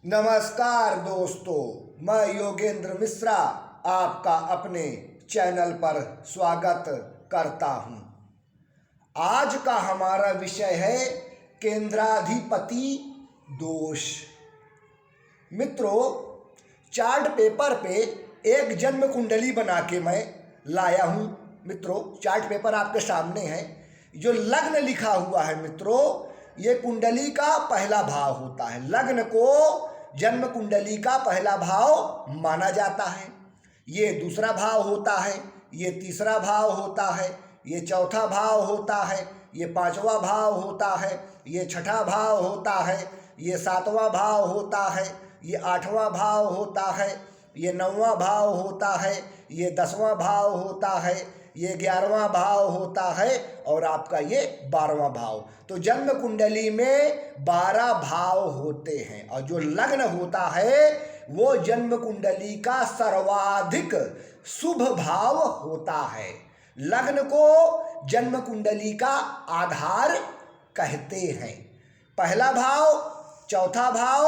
नमस्कार दोस्तों, मैं योगेंद्र मिश्रा आपका अपने चैनल पर स्वागत करता हूं। आज का हमारा विषय है केंद्राधिपति दोष। मित्रों, चार्ट पेपर पे एक जन्म कुंडली बना के मैं लाया हूं। मित्रों, चार्ट पेपर आपके सामने है। जो लग्न लिखा हुआ है मित्रों, ये कुंडली का पहला भाव होता है। लग्न को जन्म कुंडली का पहला भाव माना जाता है। ये दूसरा भाव होता है, ये तीसरा भाव होता है, ये चौथा भाव होता है, ये पांचवा भाव होता है, ये छठा भाव होता है, ये सातवां भाव होता है, ये आठवां भाव होता है, ये नौवां भाव होता है, ये 10वां भाव होता है, ये 11वां भाव होता है और आपका ये 12वां भाव। तो जन्म कुंडली में 12 भाव होते हैं और जो लग्न होता है वो जन्म कुंडली का सर्वाधिक शुभ भाव होता है। लग्न को जन्म कुंडली का आधार कहते हैं। पहला भाव, चौथा भाव,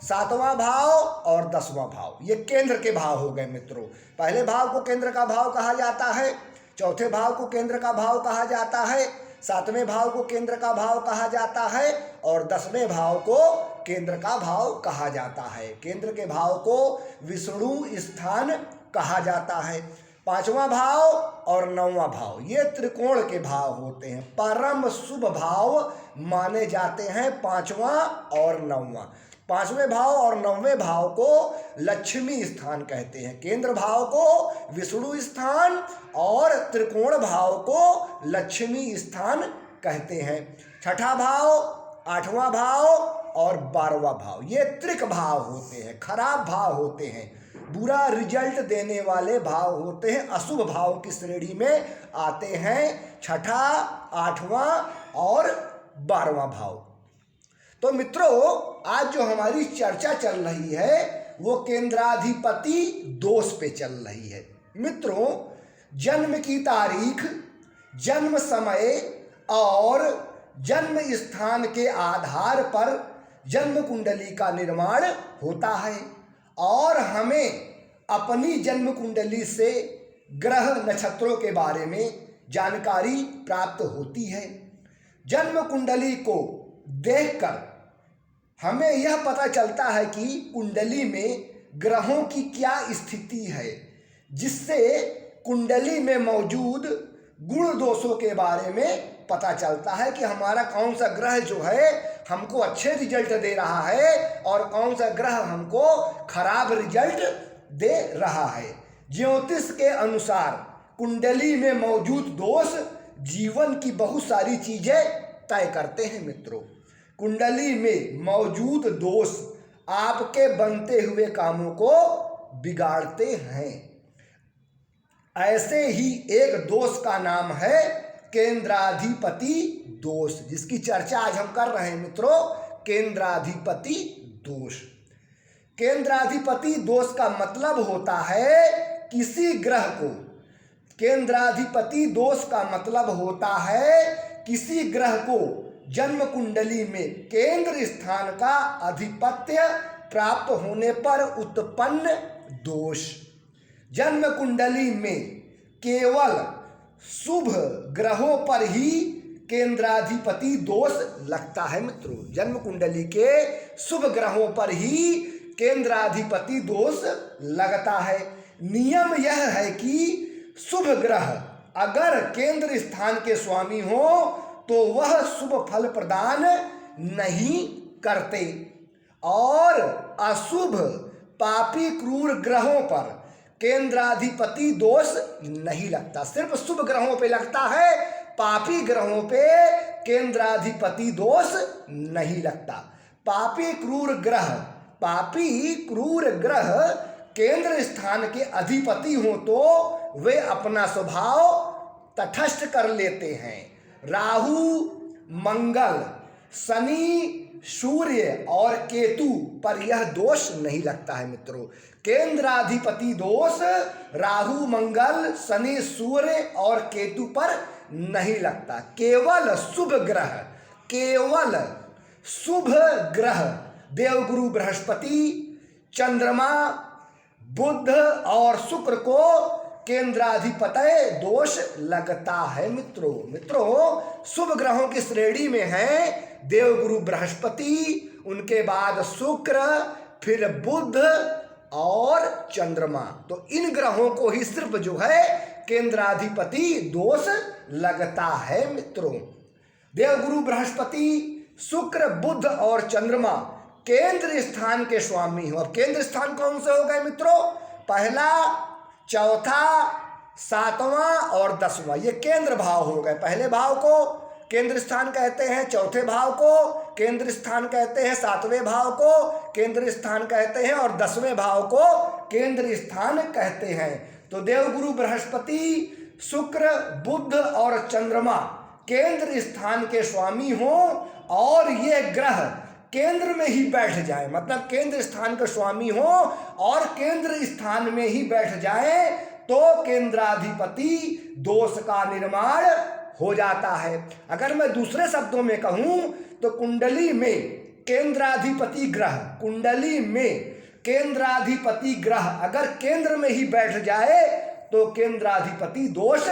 7वां भाव और 10वां भाव, ये केंद्र के भाव हो गए मित्रों। पहले भाव को केंद्र का भाव कहा जाता है, चौथे भाव को केंद्र का भाव कहा जाता है, 7वें भाव को केंद्र का भाव कहा जाता है और 10वें भाव को केंद्र का भाव कहा जाता है। केंद्र के भाव को विष्णु स्थान कहा जाता है। 5वां भाव और 9वां भाव ये त्रिकोण के भाव होते हैं। परम शुभ भाव माने जाते हैं 5वां और 9वां। 5वें भाव और 9वें भाव को लक्ष्मी स्थान कहते हैं। केंद्र भाव को विष्णु स्थान और त्रिकोण भाव को लक्ष्मी स्थान कहते हैं। छठा भाव, 8वां भाव और 12वां भाव ये त्रिक भाव होते हैं, खराब भाव होते हैं, बुरा रिजल्ट देने वाले भाव होते हैं, अशुभ भाव की श्रेणी में आते हैं छठा, 8वां और 12वां भाव। तो मित्रों, आज जो हमारी चर्चा चल रही है वो केंद्राधिपति दोष पे चल रही है। मित्रों, जन्म की तारीख, जन्म समय और जन्म स्थान के आधार पर जन्म कुंडली का निर्माण होता है और हमें अपनी जन्म कुंडली से ग्रह नक्षत्रों के बारे में जानकारी प्राप्त होती है। जन्म कुंडली को देखकर हमें यह पता चलता है कि कुंडली में ग्रहों की क्या स्थिति है, जिससे कुंडली में मौजूद गुण दोषों के बारे में पता चलता है कि हमारा कौन सा ग्रह जो है हमको अच्छे रिजल्ट दे रहा है और कौन सा ग्रह हमको खराब रिजल्ट दे रहा है। ज्योतिष के अनुसार कुंडली में मौजूद दोष जीवन की बहुत सारी चीजें तय करते हैं। मित्रों, कुंडली में मौजूद दोष आपके बनते हुए कामों को बिगाड़ते हैं। ऐसे ही एक दोष का नाम है केंद्राधिपति दोष, जिसकी चर्चा आज हम कर रहे हैं मित्रों। केंद्राधिपति दोष, केंद्राधिपति दोष का मतलब होता है किसी ग्रह को, केंद्राधिपति दोष का मतलब होता है किसी ग्रह को जन्म कुंडली में केंद्र स्थान का आधिपत्य प्राप्त होने पर उत्पन्न दोष। जन्म कुंडली में केवल शुभ ग्रहों पर ही केंद्राधिपति दोष लगता है। मित्रों, जन्म कुंडली के शुभ ग्रहों पर ही केंद्राधिपति दोष लगता है। नियम यह है कि शुभ ग्रह अगर केंद्र स्थान के स्वामी हो तो वह शुभ फल प्रदान नहीं करते और अशुभ पापी क्रूर ग्रहों पर केंद्राधिपति दोष नहीं लगता। सिर्फ शुभ ग्रहों पे लगता है, पापी ग्रहों पे केंद्राधिपति दोष नहीं लगता। पापी क्रूर ग्रह केंद्र स्थान के अधिपति हो तो वे अपना स्वभाव तटस्थ कर लेते हैं। राहु, मंगल, शनि, सूर्य और केतु पर यह दोष नहीं लगता है। मित्रों, केंद्राधिपति दोष राहु, मंगल, शनि, सूर्य और केतु पर नहीं लगता। केवल शुभ ग्रह देवगुरु बृहस्पति, चंद्रमा, बुध और शुक्र को केंद्राधिपत्य दोष लगता है मित्रों शुभ ग्रहों की श्रेणी में है देवगुरु बृहस्पति, उनके बाद शुक्र, फिर बुध और चंद्रमा। तो इन ग्रहों को ही सिर्फ जो है केंद्राधिपति दोष लगता है मित्रों। देवगुरु बृहस्पति, शुक्र, बुध और चंद्रमा केंद्र स्थान के स्वामी हो। अब केंद्र स्थान कौन से हो गए मित्रों? पहला, चौथा, सातवां और 10वां, ये केंद्र भाव हो गए। पहले भाव को केंद्र स्थान कहते हैं, चौथे भाव को केंद्र स्थान कहते हैं, सातवें भाव को केंद्र स्थान कहते हैं और 10वें भाव को केंद्र स्थान कहते हैं। तो देवगुरु बृहस्पति, शुक्र, बुध और चंद्रमा केंद्र स्थान के स्वामी हो और ये ग्रह केंद्र में ही बैठ जाए, मतलब केंद्र स्थान के स्वामी हो और केंद्र स्थान में ही बैठ जाए तो केंद्राधिपति दोष का निर्माण हो जाता है। अगर मैं दूसरे शब्दों में कहूं तो कुंडली में केंद्राधिपति ग्रह, कुंडली में केंद्राधिपति ग्रह अगर केंद्र में ही बैठ जाए तो केंद्राधिपति दोष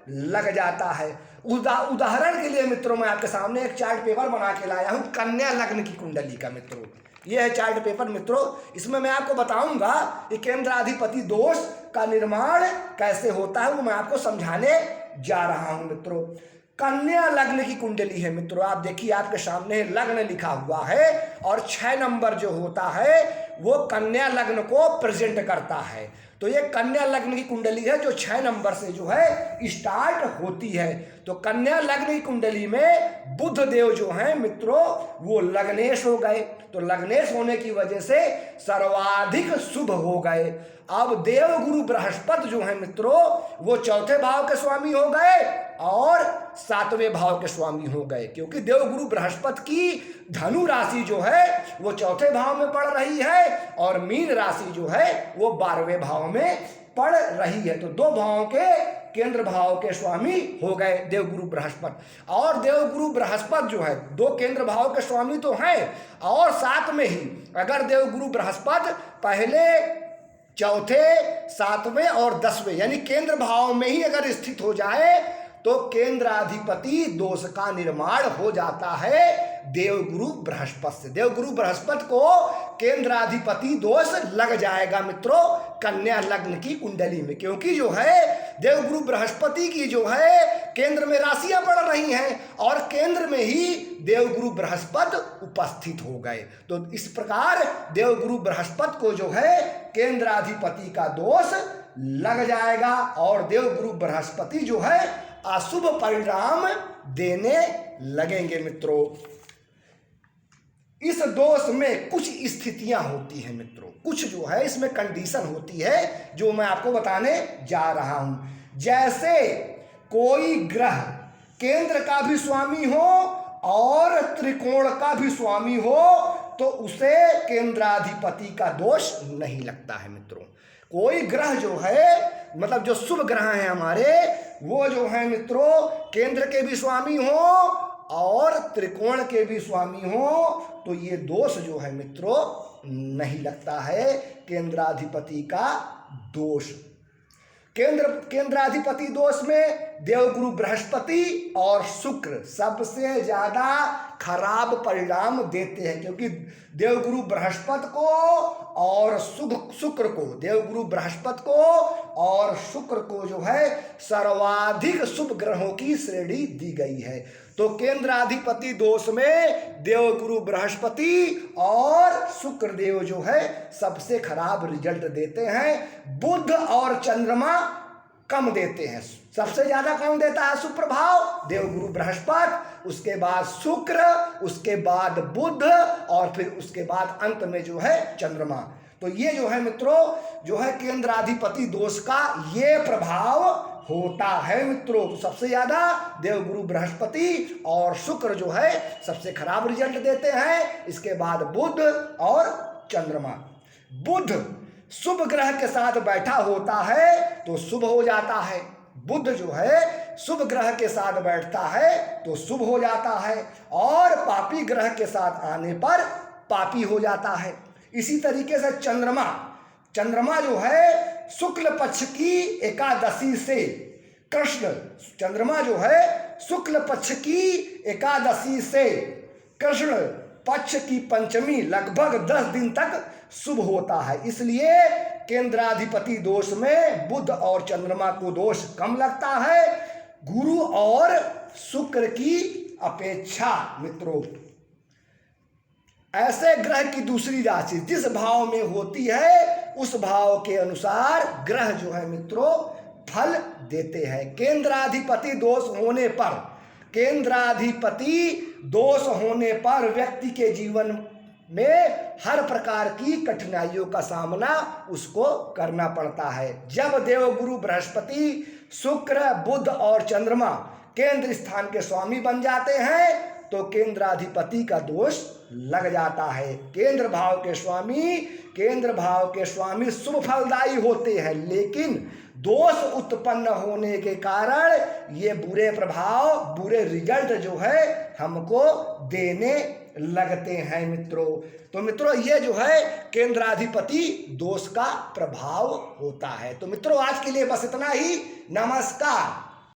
लग जाता है। उदाहरण के लिए मित्रों मैं आपके सामने एक चार्ट पेपर बना के लाया हूं कन्या लग्न की कुंडली का मित्रों। यह है चार्ट पेपर मित्रों, इसमें मैं आपको बताऊंगा कि केंद्राधिपति दोष का निर्माण कैसे होता है, वो मैं आपको समझाने जा रहा हूं मित्रों। कन्या लग्न की कुंडली है मित्रों, आप देखिए आपके सामने लग्न लिखा हुआ है और 6 नंबर जो होता है वो कन्या लग्न को प्रेजेंट करता है। तो ये कन्या लग्न की कुंडली है जो 6 नंबर से जो है स्टार्ट होती है। तो कन्या लग्न की कुंडली में बुध देव जो हैं मित्रों वो लग्नेश हो गए, तो लग्नेश होने की वजह से सर्वाधिक शुभ हो गए। अब देवगुरु बृहस्पति जो है मित्रों वो चौथे भाव के स्वामी हो गए और 7वें भाव के स्वामी हो गए, क्योंकि देवगुरु बृहस्पति की धनु राशि जो है वो चौथे भाव में पड़ रही है और मीन राशि जो है वो 12वें भाव में पड़ रही है। तो 2 भावों के केंद्र भाव के स्वामी हो गए देवगुरु बृहस्पति। और देवगुरु बृहस्पति जो है 2 केंद्र भाव के स्वामी तो हैं और साथ में ही अगर देवगुरु बृहस्पति पहले, चौथे, 7वें और 10वें यानी केंद्र भाव में ही अगर स्थित हो जाए तो केंद्राधिपति दोष का निर्माण हो जाता है देवगुरु बृहस्पति से। देवगुरु बृहस्पति को केंद्राधिपति दोष लग जाएगा मित्रों कन्या लग्न की कुंडली में, क्योंकि जो है देवगुरु बृहस्पति की जो है केंद्र में राशियां पड़ रही हैं और केंद्र में ही देवगुरु बृहस्पति उपस्थित हो गए। तो इस प्रकार देवगुरु बृहस्पति को जो है केंद्राधिपति का दोष लग जाएगा और देवगुरु बृहस्पति जो है अशुभ परिणाम देने लगेंगे मित्रों। इस दोष में कुछ स्थितियां होती हैं मित्रों, कुछ जो है इसमें कंडीशन होती है जो मैं आपको बताने जा रहा हूं। जैसे कोई ग्रह केंद्र का भी स्वामी हो और त्रिकोण का भी स्वामी हो तो उसे केंद्राधिपति का दोष नहीं लगता है मित्रों। कोई ग्रह जो है मतलब जो शुभ ग्रह हैं हमारे वो जो है मित्रों केंद्र के भी स्वामी हो और त्रिकोण के भी स्वामी हो तो ये दोष जो है मित्रों नहीं लगता है केंद्राधिपति का दोष। केंद्राधिपति दोष में देवगुरु बृहस्पति और शुक्र सबसे ज्यादा खराब परिणाम देते हैं, क्योंकि देवगुरु बृहस्पति को और शुक्र को, देवगुरु बृहस्पति को और शुक्र को जो है सर्वाधिक शुभ ग्रहों की श्रेणी दी गई है। तो केंद्राधिपति दोष में देवगुरु बृहस्पति और शुक्र देव जो है सबसे खराब रिजल्ट देते हैं। बुध और चंद्रमा कम देते हैं, सबसे ज्यादा कौन देता है सुप्रभाव? देवगुरु बृहस्पति, उसके बाद शुक्र, उसके बाद बुध और फिर उसके बाद अंत में जो है चंद्रमा। तो ये जो है मित्रों जो है केंद्राधिपति दोष का ये प्रभाव होता है मित्रों। तो सबसे ज्यादा देवगुरु बृहस्पति और शुक्र जो है सबसे खराब रिजल्ट देते हैं, इसके बाद बुध और चंद्रमा। बुध शुभ ग्रह के साथ बैठा होता है तो शुभ हो जाता है, बुध जो है शुभ ग्रह के साथ बैठता है तो शुभ हो जाता है और पापी ग्रह के साथ आने पर पापी हो जाता है। इसी तरीके से चंद्रमा जो है शुक्ल पक्ष की एकादशी से चंद्रमा जो है शुक्ल पक्ष की एकादशी से कृष्ण पक्ष की पंचमी लगभग 10 दिन तक शुभ होता है। इसलिए केंद्राधिपति दोष में बुध और चंद्रमा को दोष कम लगता है गुरु और शुक्र की अपेक्षा। मित्रों, ऐसे ग्रह की दूसरी राशि जिस भाव में होती है उस भाव के अनुसार ग्रह जो है मित्रों फल देते हैं। केंद्राधिपति दोष होने पर व्यक्ति के जीवन में हर प्रकार की कठिनाइयों का सामना उसको करना पड़ता है। जब देवगुरु बृहस्पति, शुक्र, बुध और चंद्रमा केंद्र स्थान के स्वामी बन जाते हैं तो केंद्राधिपति का दोष लग जाता है। केंद्र भाव के स्वामी शुभ फलदायी होते हैं, लेकिन दोष उत्पन्न होने के कारण ये बुरे रिजल्ट जो है हमको देने लगते हैं। मित्रों, तो मित्रों ये जो है केंद्राधिपति दोष का प्रभाव होता है। तो मित्रों आज के लिए बस इतना ही। नमस्कार।